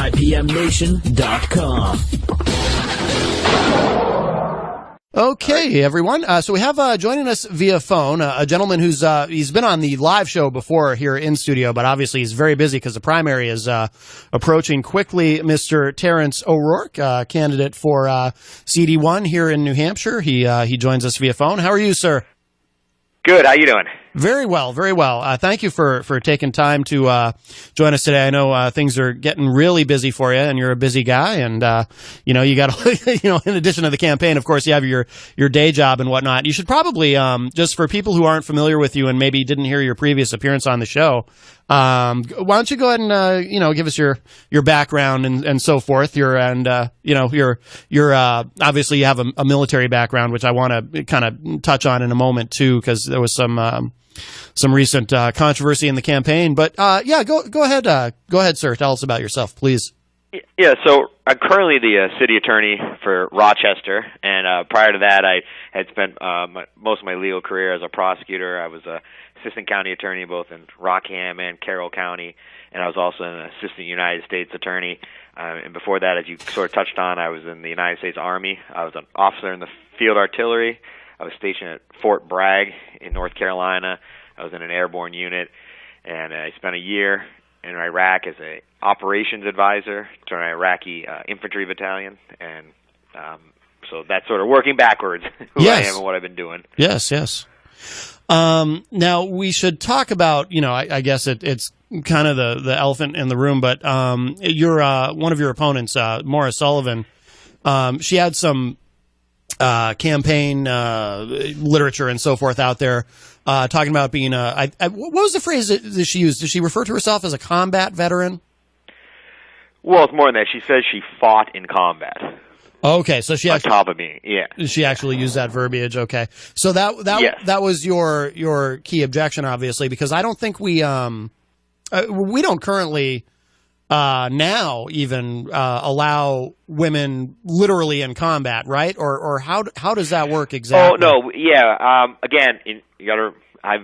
IPMNation.com. Okay, everyone. So we have joining us via phone a gentleman who's he's been on the live show before here in studio, but obviously he's very busy because the primary is approaching quickly. Mr. Terence O'Rourke, candidate for CD1 here in New Hampshire. He joins us via phone. How are you, sir? Good. How you doing? Very well, very well. Thank you for taking time to join us today. I know things are getting really busy for you, and you're a busy guy. And you got in addition to the campaign, of course, you have your day job and whatnot. You should probably just for people who aren't familiar with you and maybe didn't hear your previous appearance on the show, why don't you go ahead and give us your background and so forth. You're obviously you have a military background, which I want to kind of touch on in a moment too, because there was some recent controversy in the campaign. But go ahead, sir. Tell us about yourself, please. Yeah, so I'm currently the city attorney for Rochester, and prior to that, I had spent most of my legal career as a prosecutor. I was a assistant county attorney both in Rockham and Carroll County, and I was also an assistant United States attorney. And before that, as you sort of touched on, I was in the United States Army. I was an officer in the field artillery. I was stationed at Fort Bragg in North Carolina. I was in an airborne unit, and I spent a year in Iraq as an operations advisor to an Iraqi infantry battalion, and so that's sort of working backwards who I am and what I've been doing. Yes. Now we should talk about, I guess it's kind of the elephant in the room, but your one of your opponents, Maura Sullivan, she had some campaign literature and so forth out there talking about being what was the phrase that she used? Did she refer to herself as a combat veteran? Well, it's more than that. She says she fought in combat. Okay, so she actually, on top of me, she actually used that verbiage. Okay, so that was your key objection, obviously, because I don't think we don't currently now even allow women literally in combat, right? Or how does that work exactly? Oh no, yeah. Again, I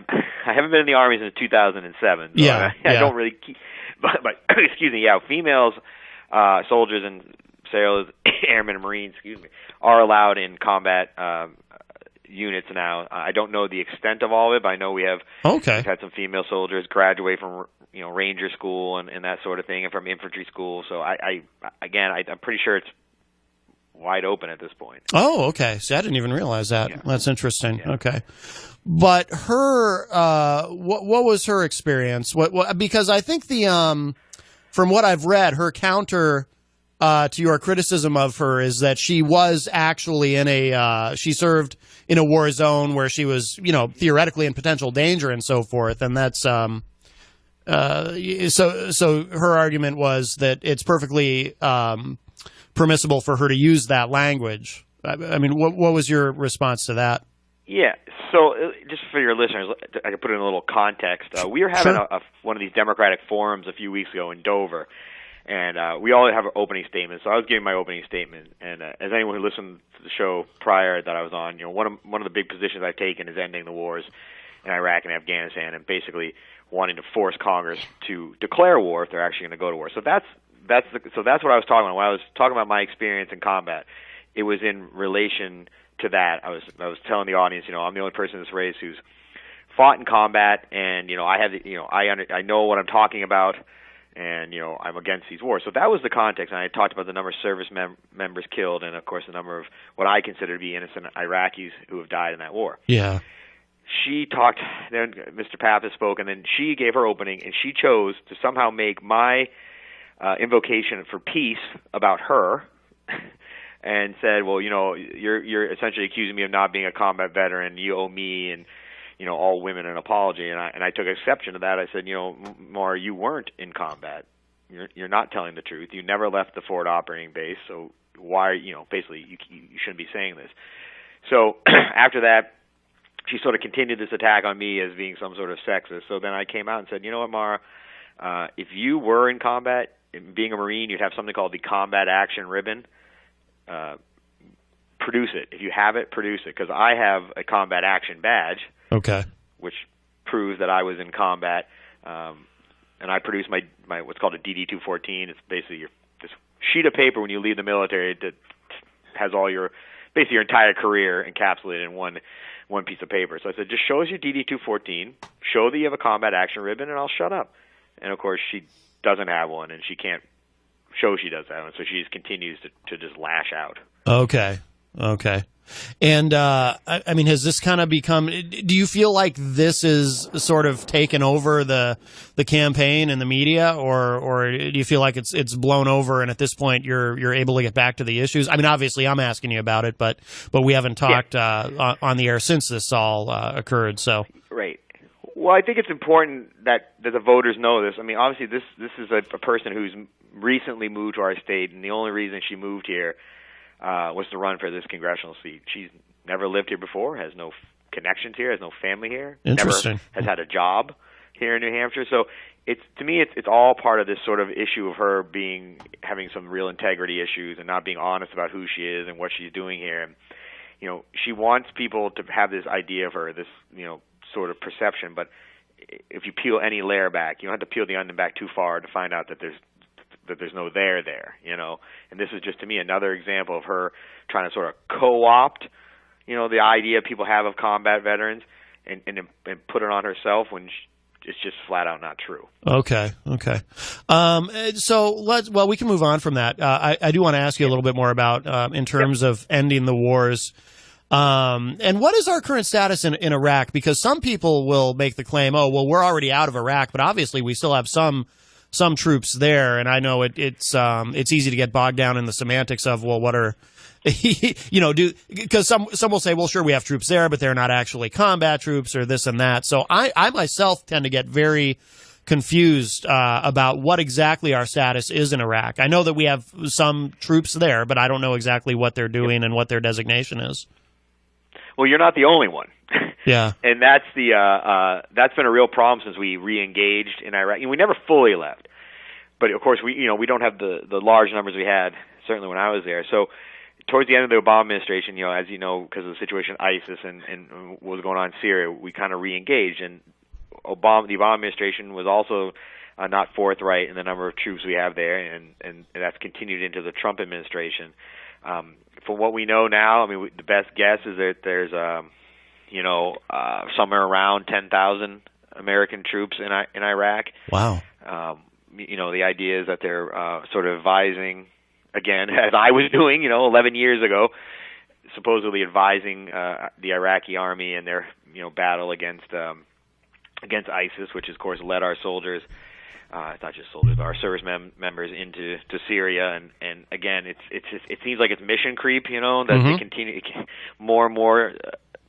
haven't been in the Army since 2007. So I don't really keep. But excuse me, females, soldiers and sailors, airmen and Marines, are allowed in combat units now. I don't know the extent of all of it, but I know we've had some female soldiers graduate from Ranger school and that sort of thing, and from infantry school. So I'm pretty sure it's wide open at this point. Oh, okay. See, I didn't even realize that. Yeah. That's interesting. Yeah. Okay. But her, what was her experience? What because I think from what I've read, her counter to your criticism of her is that she was actually she served in a war zone where she was, theoretically in potential danger and so forth. And that's, so her argument was that it's perfectly, permissible for her to use that language. I mean, what was your response to that? Yeah. So just for your listeners, I can put it in a little context. We were having one of these Democratic forums a few weeks ago in Dover. And we all have an opening statement, so I was giving my opening statement. And as anyone who listened to the show prior that I was on, one of the big positions I've taken is ending the wars in Iraq and Afghanistan, and basically wanting to force Congress to declare war if they're actually going to go to war. So that's what I was talking about. When I was talking about my experience in combat, it was in relation to that. I was telling the audience, I'm the only person in this race who's fought in combat, and I know what I'm talking about. And, I'm against these wars. So that was the context. And I talked about the number of service members killed and, of course, the number of what I consider to be innocent Iraqis who have died in that war. Yeah. She talked, then Mr. Pappas spoke, and then she gave her opening, and she chose to somehow make my invocation for peace about her and said, well, you're essentially accusing me of not being a combat veteran. You owe me and all women an apology, and I took exception to that. I said, Maura, you weren't in combat. You're not telling the truth. You never left the forward operating base, so why, basically you shouldn't be saying this. So after that, she sort of continued this attack on me as being some sort of sexist. So then I came out and said, you know what, Maura, if you were in combat, being a Marine, you'd have something called the Combat Action Ribbon. Produce it. If you have it, produce it, because I have a combat action badge. Okay. Which proves that I was in combat, and I produced my what's called a DD-214. It's basically your sheet of paper when you leave the military that has all basically your entire career encapsulated in one piece of paper. So I said, just show us your DD-214, show that you have a combat action ribbon, and I'll shut up. And of course, she doesn't have one, and she can't show she does have one, so she just continues to just lash out. Okay. And I mean, has this kind of become? Do you feel like this is sort of taken over the campaign and the media, or do you feel like it's blown over and at this point you're able to get back to the issues? I mean, obviously, I'm asking you about it, but we haven't talked on the air since this all occurred. So right. Well, I think it's important that the voters know this. I mean, obviously, this is a person who's recently moved to our state, and the only reason she moved here was to run for this congressional seat. She's never lived here before, has no connections here, has no family here, Interesting. Never has had a job here in New Hampshire. So to me, it's all part of this sort of issue of her having some real integrity issues and not being honest about who she is and what she's doing here. And, she wants people to have this idea of her, this, sort of perception. But if you peel any layer back, you don't have to peel the onion back too far to find out that there's no there, and this is just, to me, another example of her trying to sort of co-opt, the idea people have of combat veterans and put it on herself when it's just flat out not true. Okay. So we can move on from that. I do want to ask you a little bit more about in terms of ending the wars. And what is our current status in Iraq? Because some people will make the claim, oh, well, we're already out of Iraq, but obviously we still have some troops there, and I know it's easy to get bogged down in the semantics of, well, what are because some will say, well, sure, we have troops there, but they're not actually combat troops or this and that. So I myself tend to get very confused about what exactly our status is in Iraq. I know that we have some troops there, but I don't know exactly what they're doing and what their designation is. Well, you're not the only one. Yeah, and that's that's been a real problem since we re-engaged in Iraq. We never fully left, but of course we don't have the large numbers we had certainly when I was there. So towards the end of the Obama administration, as you know, because of the situation ISIS and what was going on in Syria, we kind of re-engaged. And the Obama administration was also not forthright in the number of troops we have there, and that's continued into the Trump administration. From what we know now, I mean, the best guess is that there's somewhere around 10,000 American troops in Iraq. Wow. The idea is that they're sort of advising, again, as I was doing, 11 years ago, supposedly advising the Iraqi army in their, battle against ISIS, which of course led our soldiers, not just soldiers, but our service members into Syria. And again, it seems like it's mission creep, that they continue, more and more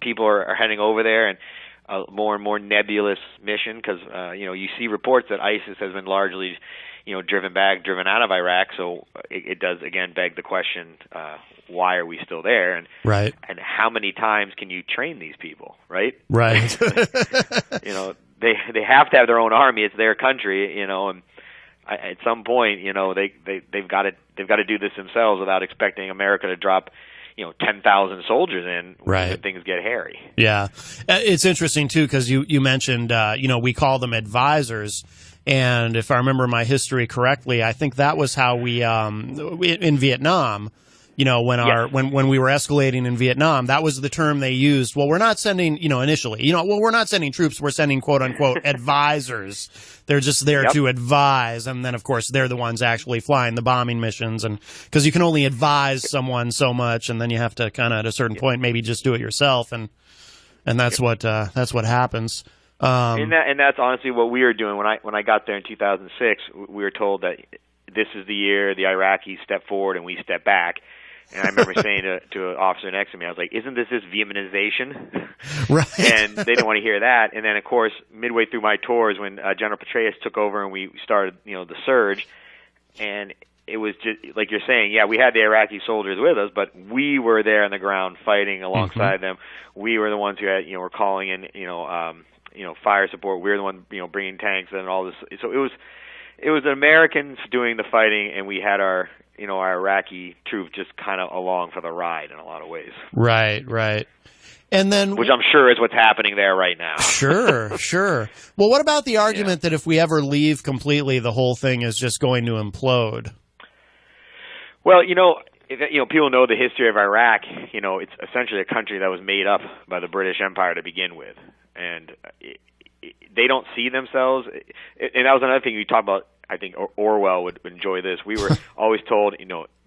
people are heading over there, and more and more nebulous mission, because you see reports that ISIS has been largely driven out of Iraq. So it does again beg the question, why are we still there, and right, and how many times can you train these people, right? They have to have their own army. It's their country, and at some point, they've got to do this themselves without expecting America to drop 10,000 soldiers in when things get hairy. Yeah. It's interesting, too, because you mentioned, we call them advisors. And if I remember my history correctly, I think that was how we in Vietnam, when we were escalating in Vietnam, that was the term they used. Well, we're not sending, initially, we're not sending troops. We're sending, quote unquote, advisors. They're just there to advise. And then, of course, they're the ones actually flying the bombing missions. And because you can only advise someone so much, and then you have to kind of, at a certain point, maybe just do it yourself. And that's what happens. And that's honestly what we were doing when I got there in 2006. We were told that this is the year the Iraqis step forward and we step back. And I remember saying to an officer next to me, I was like, "Isn't this Vietnamization?" Right. And they didn't want to hear that. And then, of course, midway through my tours, when General Petraeus took over and we started, the surge, and it was just like you're saying, yeah, we had the Iraqi soldiers with us, but we were there on the ground fighting alongside them. We were the ones who had, were calling in, fire support. We were the one, bringing tanks and all this. So it was the Americans doing the fighting, and we had our Iraqi troops just kind of along for the ride in a lot of ways. Right. And then, which I'm sure is what's happening there right now. Sure. Well, what about the argument that if we ever leave completely, the whole thing is just going to implode? Well, if people know the history of Iraq, it's essentially a country that was made up by the British Empire to begin with, and they don't see themselves. And that was another thing you talked about. I think Orwell would enjoy this. We were always told,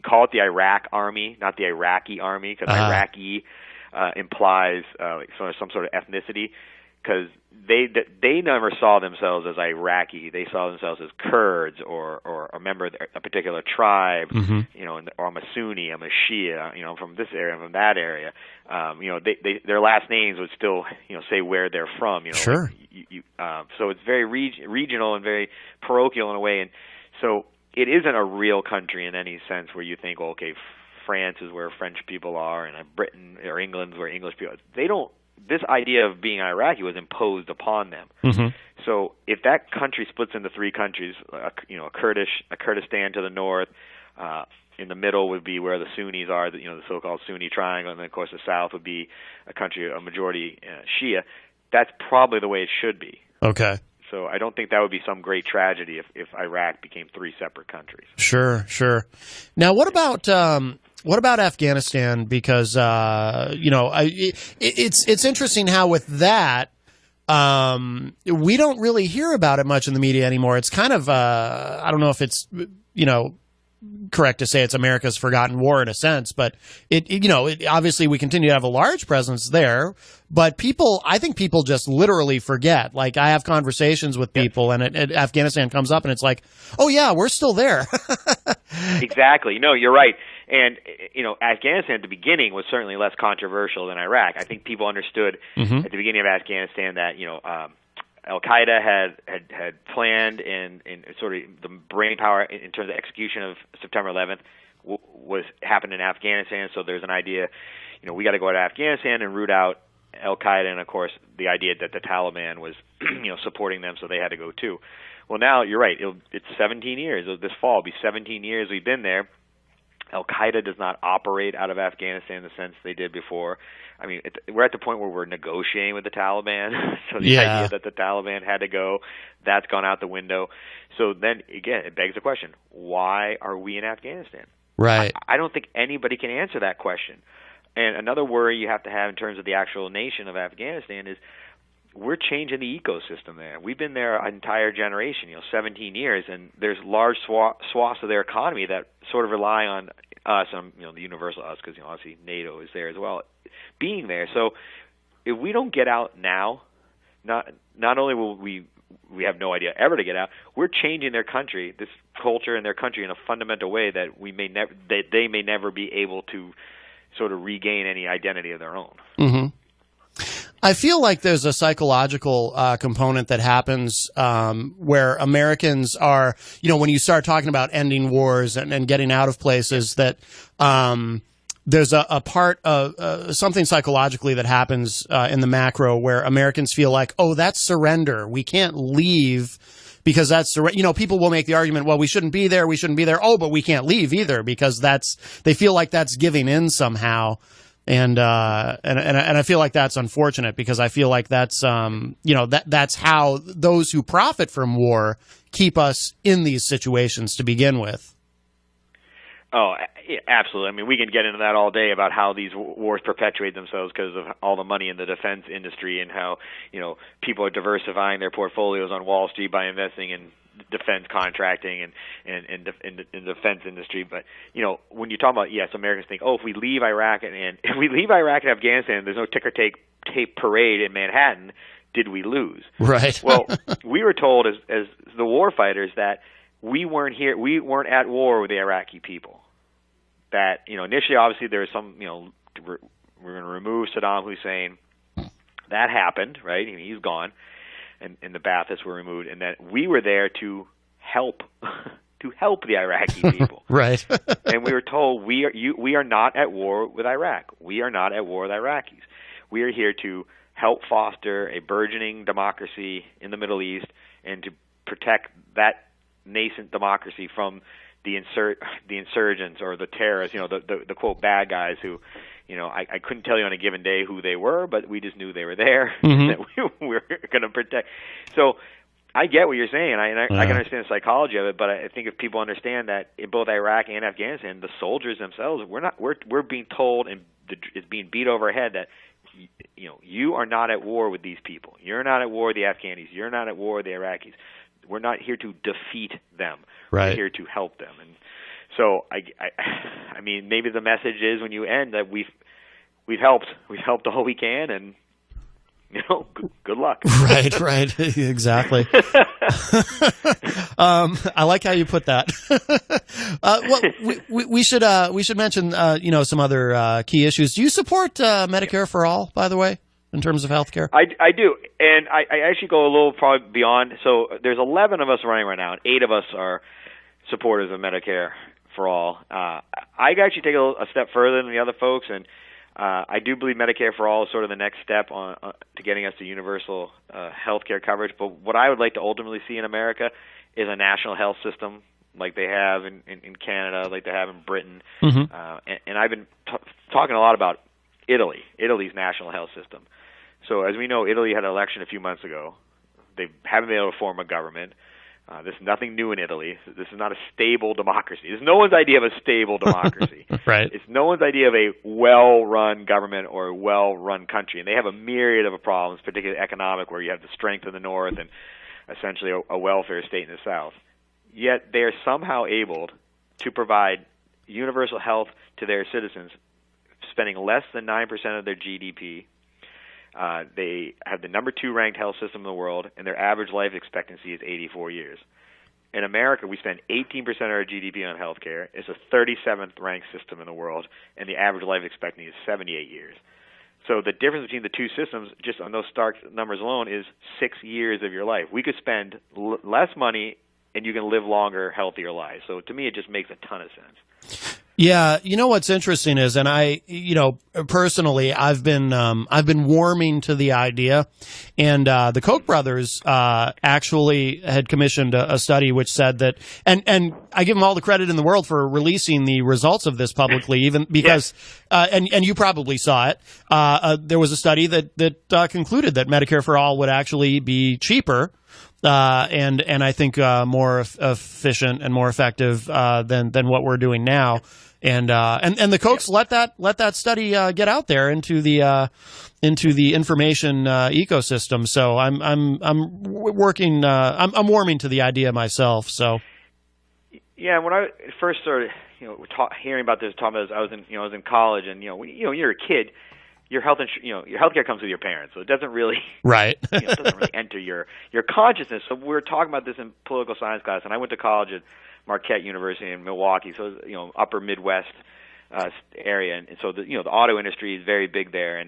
call it the Iraq Army, not the Iraqi Army, because Iraqi implies like some sort of ethnicity. Because they never saw themselves as Iraqi. They saw themselves as Kurds or a member of a particular tribe. Or I'm a Sunni, I'm a Shia. I'm from this area, I'm from that area. Their last names would still say where they're from. Sure. So it's very regional and very parochial in a way, and so it isn't a real country in any sense where you think, France is where French people are, and Britain or England's where English people are. They don't. This idea of being Iraqi was imposed upon them. So if that country splits into three countries, a Kurdistan to the north, in the middle would be where the Sunnis are, the so-called Sunni triangle, and then of course the south would be a majority Shia. That's probably the way it should be. Okay. So I don't think that would be some great tragedy if Iraq became three separate countries. Sure. Now, what about Afghanistan? Because it's interesting how with that we don't really hear about it much in the media anymore. It's kind of I don't know if it's correct to say it's America's forgotten war in a sense, but it obviously we continue to have a large presence there, but I think people just literally forget. Like I have conversations with people and Afghanistan comes up and it's like, oh yeah, we're still there. Exactly. No, you're right. And, Afghanistan at the beginning was certainly less controversial than Iraq. I think people understood at the beginning of Afghanistan that, Al-Qaeda had planned and sort of the brain power in terms of execution of September 11th happened in Afghanistan. So there's an idea, we got to go to Afghanistan and root out Al-Qaeda, and of course the idea that the Taliban was, supporting them, so they had to go too. Well, now you're right. It's 17 years. This fall will be 17 years we've been there. Al-Qaeda does not operate out of Afghanistan in the sense they did before. I mean, we're at the point where we're negotiating with the Taliban. So the idea that the Taliban had to go, that's gone out the window. So then, again, it begs the question, why are we in Afghanistan? Right. I don't think anybody can answer that question. And another worry you have to have in terms of the actual nation of Afghanistan is we're changing the ecosystem there. We've been there an entire generation, 17 years, and there's large swaths of their economy that sort of rely on us, the universal us, because obviously NATO is there as well, being there. So if we don't get out now, not only will we have no idea ever to get out, we're changing their country, this culture in their country in a fundamental way that they may never be able to sort of regain any identity of their own. Mm-hmm. I feel like there's a psychological component that happens where Americans are, when you start talking about ending wars and getting out of places, that there's a part of something psychologically that happens in the macro where Americans feel like, oh, that's surrender. We can't leave because that's surrender. People will make the argument, well, we shouldn't be there. Oh, but we can't leave either because they feel like that's giving in somehow. And I feel like that's unfortunate because I feel like that's that's how those who profit from war keep us in these situations to begin with. Oh, yeah, absolutely. I mean, we can get into that all day about how these wars perpetuate themselves because of all the money in the defense industry and how people are diversifying their portfolios on Wall Street by investing in defense contracting and in the defense industry. But when you talk about, yes, Americans think, if we leave Iraq and Afghanistan, there's no ticker tape parade in Manhattan, did we lose? Right. Well, we were told as the war fighters that we weren't at war with the Iraqi people. That initially, obviously, there was some we're going to remove Saddam Hussein. That happened, right? He's gone. And the Baathists were removed, and that we were there to help the Iraqi people. Right. And we were told we are not at war with Iraq. We are not at war with Iraqis. We are here to help foster a burgeoning democracy in the Middle East and to protect that nascent democracy from the insurgents or the terrorists, the quote bad guys who, I couldn't tell you on a given day who they were, but we just knew they were there, that we were going to protect. So I get what you're saying, and I can understand the psychology of it. But I think if people understand that in both Iraq and Afghanistan, the soldiers themselves, we're being told and it's being beat over our head that you are not at war with these people. You're not at war with the Afghanis. You're not at war with the Iraqis. We're not here to defeat them. Right. We're here to help them. And so I mean, maybe the message is when you end that we've helped all we can, and good luck. Right, exactly. I like how you put that. We should mention some other key issues. Do you support Medicare for all, by the way, in terms of health care? I do, and I actually go a little probably beyond. So there's 11 of us running right now, and 8 of us are supporters of Medicare for all. I actually take a step further than the other folks, and I do believe Medicare for all is sort of the next step to getting us to universal health care coverage. But what I would like to ultimately see in America is a national health system like they have in Canada, like they have in Britain. Mm-hmm. And I've been talking a lot about Italy's national health system. So as we know, Italy had an election a few months ago. They haven't been able to form a government. There's nothing new in Italy. This is not a stable democracy. It's no one's idea of a stable democracy. Right. It's no one's idea of a well-run government or a well-run country. And they have a myriad of problems, particularly economic, where you have the strength in the north and essentially a welfare state in the south. Yet they are somehow able to provide universal health to their citizens, spending less than 9% of their GDP. They have the number 2 ranked health system in the world, and their average life expectancy is 84 years. In America, we spend 18% of our GDP on health care. It's the 37th ranked system in the world, and the average life expectancy is 78 years. So the difference between the two systems, just on those stark numbers alone, is 6 years of your life. We could spend less money, and you can live longer, healthier lives. So to me, it just makes a ton of sense. Yeah, what's interesting is, and I, personally, I've been warming to the idea, and the Koch brothers actually had commissioned a study which said that, and I give them all the credit in the world for releasing the results of this publicly, even because, and you probably saw it. There was a study that concluded that Medicare for all would actually be cheaper. And I think more efficient and more effective than what we're doing now, and the Kochs let that study get out there into the information ecosystem. So I'm working. I'm warming to the idea myself. So yeah, when I first started hearing about this, I was in college, and when you're a kid. Your healthcare comes with your parents, so it doesn't really right. It doesn't really enter your consciousness. So we were talking about this in political science class, and I went to college at Marquette University in Milwaukee, so upper Midwest area, and so the auto industry is very big there,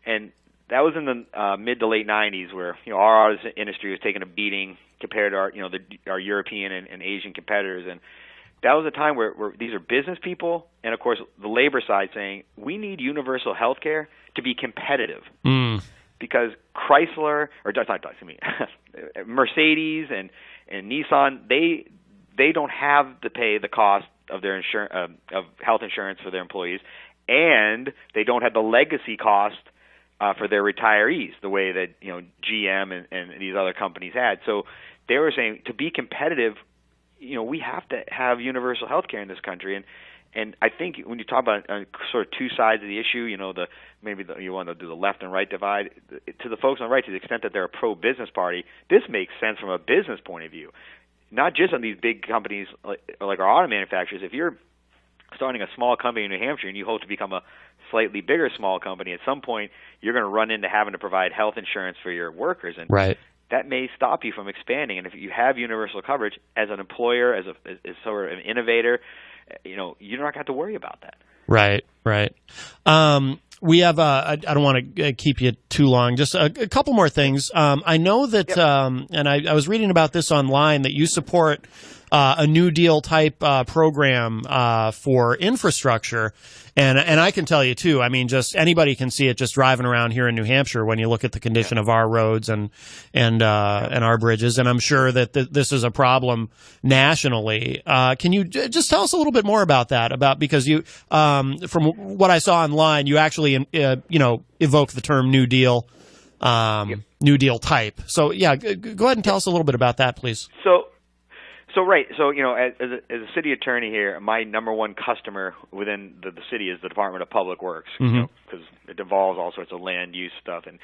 and that was in the mid to late '90s, where our auto industry was taking a beating compared to our European and Asian competitors, and that was a time where these are business people, and of course the labor side saying we need universal health care to be competitive, because Chrysler Mercedes and Nissan they don't have to pay the cost of their of health insurance for their employees, and they don't have the legacy cost for their retirees the way that GM and these other companies had. So they were saying to be competitive, we have to have universal health care in this country, and I think when you talk about sort of two sides of the issue, you want to do the left and right divide. To the folks on the right, to the extent that they're a pro-business party, this makes sense from a business point of view, not just on these big companies like our auto manufacturers. If you're starting a small company in New Hampshire and you hope to become a slightly bigger small company, at some point you're going to run into having to provide health insurance for your workers, and right. That may stop you from expanding. And if you have universal coverage as an employer, as sort of an innovator, you're not going to have to worry about that. Right. We have, I don't want to keep you too long, just a couple more things. I know that, and I was reading about this online, that you support a New Deal type program for infrastructure. And I can tell you too, I mean, just anybody can see it just driving around here in New Hampshire when you look at the condition of our roads and our bridges. And I'm sure that this is a problem nationally. Can you just tell us a little bit more about that? Because you, from what I saw online, you actually evoke the term New Deal New Deal type. So, yeah, go ahead and tell us a little bit about that, please. So right. So, as a city attorney here, my number one customer within the city is the Department of Public Works, because it involves all sorts of land use stuff, and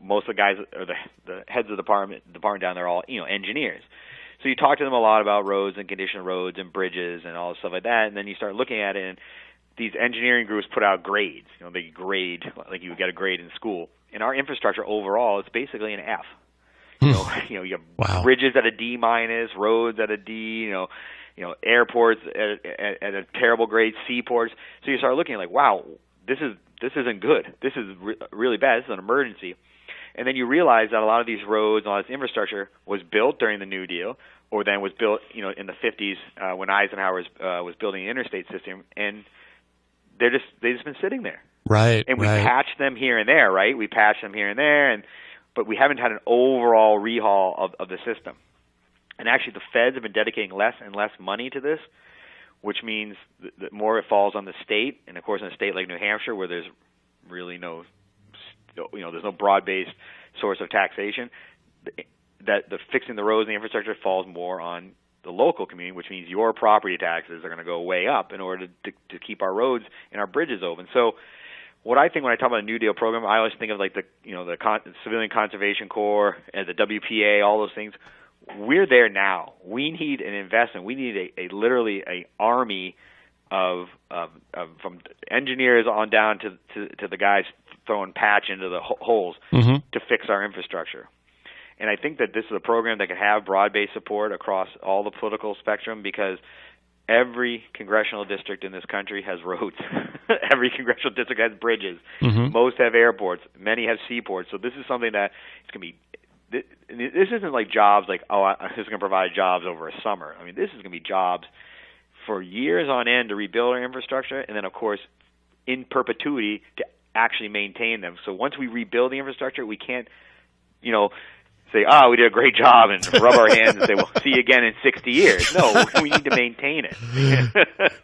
most of the guys or the heads of the department down there are all engineers. So you talk to them a lot about roads and condition of roads and bridges and all stuff like that, and then you start looking at it, and these engineering groups put out grades. They grade like you would get a grade in school. In our infrastructure overall, it's basically an F. You have bridges at a D minus, roads at a D, airports at a terrible grade, seaports. So you start looking like, wow, this isn't good. This is really bad. This is an emergency. And then you realize that a lot of these roads and all this infrastructure was built during the New Deal, or then was built, in the 50s when Eisenhower was building the interstate system, and they've just been sitting there. Right. And we patched them here and there, right? We patched them here and there, but we haven't had an overall rehaul of the system. And actually, the feds have been dedicating less and less money to this, which means that more it falls on the state. And of course, in a state like New Hampshire, where there's really no broad-based source of taxation, that the fixing the roads and the infrastructure falls more on the local community, which means your property taxes are going to go way up in order to keep our roads and our bridges open. So, what I think when I talk about a New Deal program, I always think of like the Civilian Conservation Corps and the WPA, all those things. We're there now. We need an investment. We need literally a army of from engineers on down to the guys throwing patch into the holes to fix our infrastructure. And I think that this is a program that can have broad-based support across all the political spectrum, because every congressional district in this country has roads. Every congressional district has bridges. Most have airports. Many have seaports. So this is something that it's going to be. This isn't like jobs like, this is going to provide jobs over a summer. I mean, this is going to be jobs for years on end to rebuild our infrastructure, and then, of course, in perpetuity to actually maintain them. So once we rebuild the infrastructure, we can't, say, we did a great job and rub our hands and say, well, see you again in 60 years. No, we need to maintain it.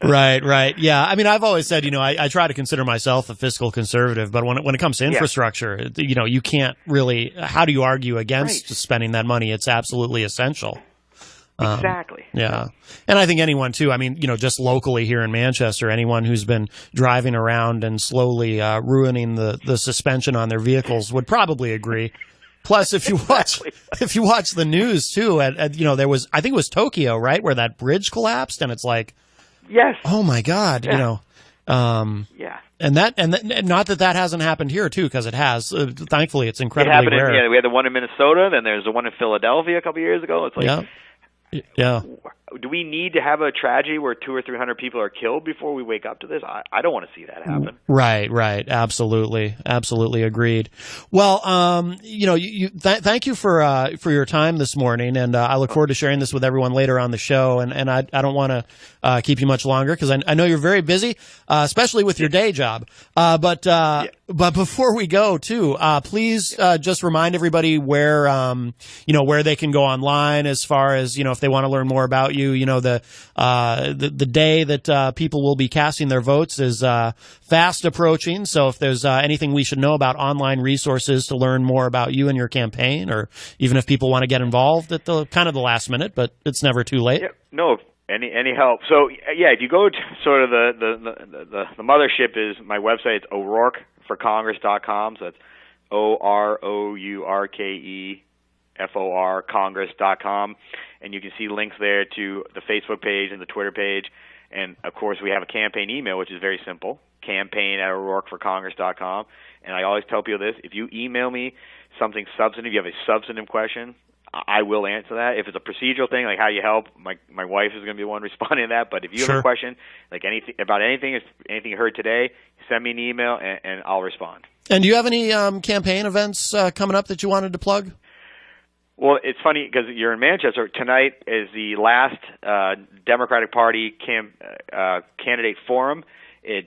Right. Yeah. I mean, I've always said, I try to consider myself a fiscal conservative, but when it comes to infrastructure, you can't really, how do you argue against spending that money? It's absolutely essential. Exactly. Yeah. And I think anyone, too, I mean, just locally here in Manchester, anyone who's been driving around and slowly ruining the suspension on their vehicles would probably agree. Plus, if you watch the news too, there was, I think it was Tokyo, right, where that bridge collapsed, and it's like, yes, oh my God, yeah. And not that hasn't happened here too, because it has. Thankfully, it's incredibly rare. We had the one in Minnesota, then there's the one in Philadelphia a couple of years ago. It's like, yeah. Do we need to have a tragedy where 200 or 300 people are killed before we wake up to this? I don't want to see that happen. Right. Absolutely agreed. Well, thank you for your time this morning, and I look forward to sharing this with everyone later on the show. And I don't want to keep you much longer, because I know you're very busy, especially with your day job. But before we go, too, please just remind everybody where they can go online as far as if they want to learn more about you. The day that people will be casting their votes is fast approaching. So if there's anything we should know about online resources to learn more about you and your campaign, or even if people want to get involved at the kind of the last minute, but it's never too late. Yeah, no. Any help? So if you go to sort of the mothership is my website. It's o'rourkeforcongress.com. So it's OROURKEFOR Congress.com, and you can see links there to the Facebook page and the Twitter page. And of course, we have a campaign email, which is very simple: campaign@o'rourkeforcongress.com. And I always tell people this: if you email me something substantive, you have a substantive question, I will answer that. If it's a procedural thing, like how you help, my wife is going to be the one responding to that. But if you have a question, like anything you heard today, send me an email and I'll respond. And do you have any campaign events coming up that you wanted to plug? Well, it's funny because you're in Manchester. Tonight is the last Democratic Party candidate forum.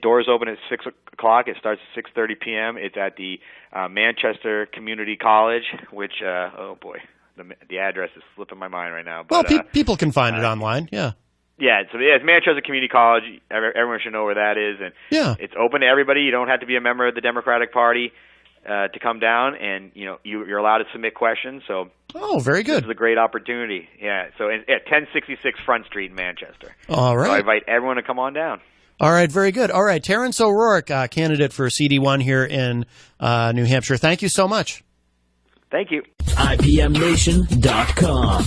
Doors open at 6 o'clock. It starts at 6:30 p.m. It's at the Manchester Community College, which, oh boy. The address is slipping my mind right now. But, people can find it online, yeah. Yeah, it's Manchester Community College. Everyone should know where that is. And it's open to everybody. You don't have to be a member of the Democratic Party. to come down, and you're allowed to submit questions. So very good. This is a great opportunity. Yeah. So at 1066 Front Street in Manchester. All right. So I invite everyone to come on down. All right, very good. All right, Terence O'Rourke, candidate for CD1 here in New Hampshire. Thank you so much. Thank you. IPMNation.com.